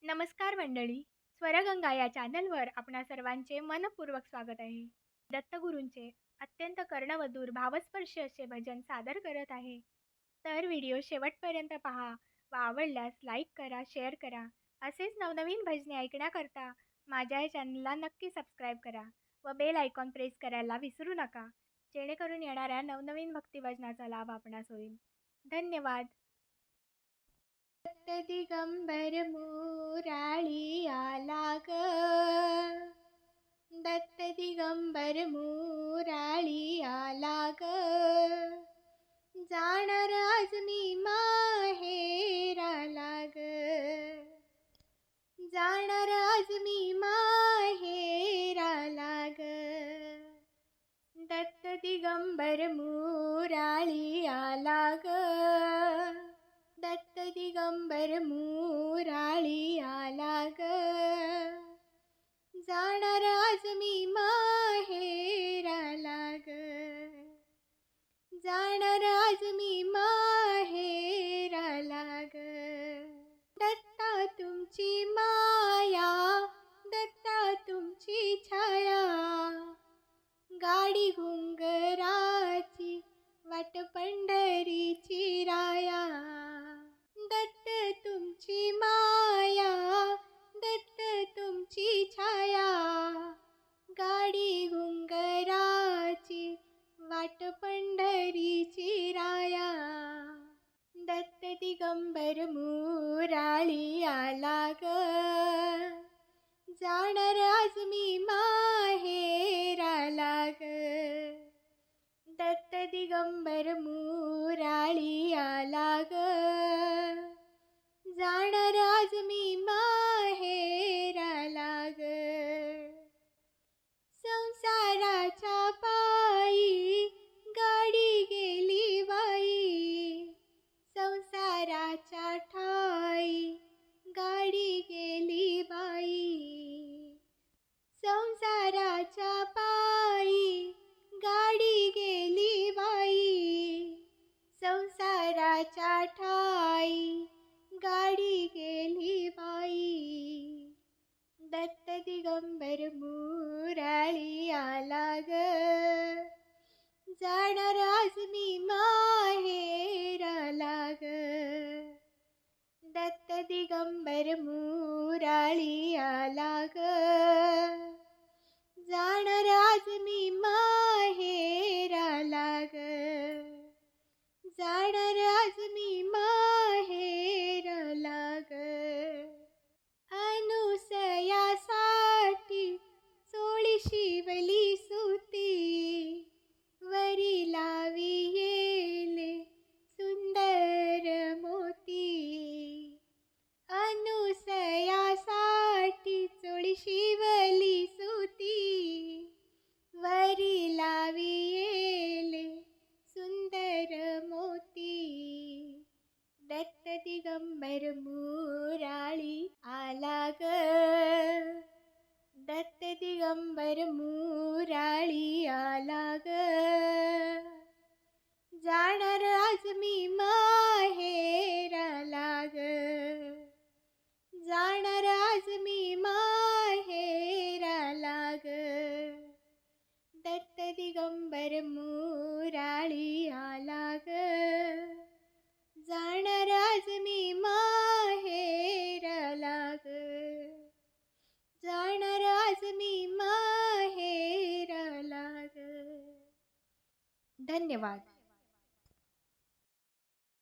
नमस्कार मंडळी. स्वरगंगा या चॅनलवर आपणा सर्वांचे मनपूर्वक स्वागत आहे. दत्तगुरूंचे अत्यंत कर्णवधूर भावस्पर्शी असे भजन सादर करत आहे. तर व्हिडिओ शेवटपर्यंत पहा व आवडल्यास लाईक करा, शेअर करा. असेच नवनवीन भजने ऐकण्याकरता माझ्या या चॅनलला नक्की सबस्क्राईब करा व बेल आयकॉन प्रेस करायला विसरू नका, जेणेकरून येणाऱ्या नवनवीन भक्तिभजनाचा लाभ आपणास होईल. धन्यवाद. दत्त दिगंबर मुराळी आला ग, दत्त दिगंबर मुराळी आला ग, जाणार आज मी माहेराला ग, जाणार आज मी माहेराला ग, दत्त दिगंबर मुराळी आला ग, दत्त दिगंबर मुराळी आला ग, जाणार आज मी माहेराला ग, जाणार आज मी माहेराला ग, दत्ता तुमची माया, दत्ता तुमची छाया, गाडी घुंगराची वाट पंढरीची राया, दत्त तुमची माया, दत्त तुमची छाया, गाडी घुंगराची वाट पंढरीची राया, दत्त दिगंबर मुराळी आला ग, जाणार आज मी माहेराला ग, दत्त दिगंबर मुराळी आला ग, जाणार आज मी माहेराला ग, संसाराच्या पायी गाडी गेली बाई, संसाराच्या ठाई गाडी गेली बाई, संसाराच्या पायी गाडी गेली बाई, संसाराच्या ठाई गाडी गेली बाई, दत्त दिगंबर मुराळी आला ग, जाणार आज मी माहेराला ग, दत्त दिगंबर मुराळी आला ग, जाणार आज मी माहेराला ग, जाणार आज मी माहेराला ग, अनुसयासाठी चोळी शिवली सुती, वरी लावी येले सुंदर मोती, अनुसयासाठी चोळी शिवली सुती, वरी लावी येले सुंदर मोती, दत्त दिगंबर मुराळी आला ग, दत्त दिगंबर मुराळी आला ग, जाणार आज मी माहेराला ग, जाणार आज मी माहेराला ग, दत्त दिगंबर मुराळी आला ग, जाणार आज मी माहेराला ग, जाणार आज मी माहेराला ग. धन्यवाद.